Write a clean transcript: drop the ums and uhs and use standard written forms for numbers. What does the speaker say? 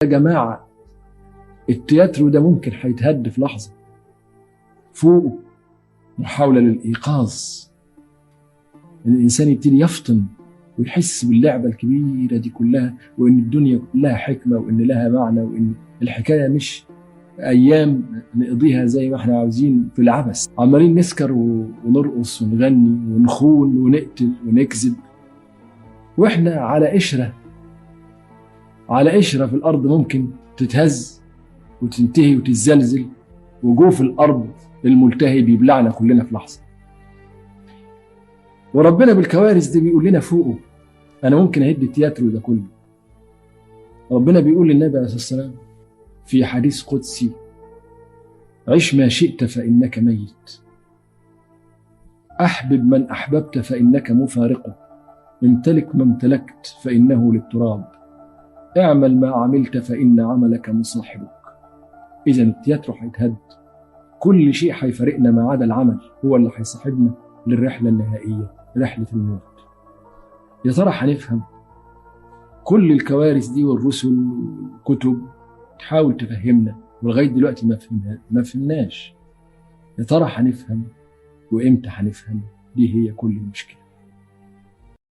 يا جماعة التياترو ده ممكن هيتهد في لحظة. فوقه محاولة للإيقاظ، إن الإنسان يبتدي يفطن ويحس باللعبة الكبيرة دي كلها، وإن الدنيا كلها حكمة، وإن لها معنى، وإن الحكاية مش أيام نقضيها زي ما احنا عاوزين في العبث، عمالين نسكر ونرقص ونغني ونخون ونقتل ونكذب، وإحنا على قشرة في الأرض ممكن تتهز وتنتهي وتتزلزل، وجوف الأرض الملتهي بيبلعنا كلنا في لحظة. وربنا بالكوارث دي بيقول لنا فوقه أنا ممكن أهد التياترو ده كله. ربنا بيقول للنبي عليه الصلاة والسلام في حديث قدسي: عش ما شئت فإنك ميت، أحبب من أحببت فإنك مفارقه، امتلك ما امتلكت فإنه للتراب، اعمل ما عملت فإن عملك مصاحبك. إذا التياترو هيتهد، كل شيء هيفارقنا ما عدا العمل هو اللي هيصاحبنا للرحلة النهائية، رحلة الموت. يا ترى هنفهم؟ كل الكوارث دي والرسل والكتب تحاول تفهمنا، ولغاية دلوقتي ما فهمناش. يا ترى هنفهم؟ وإمتى هنفهم؟ دي هي كل المشكلة.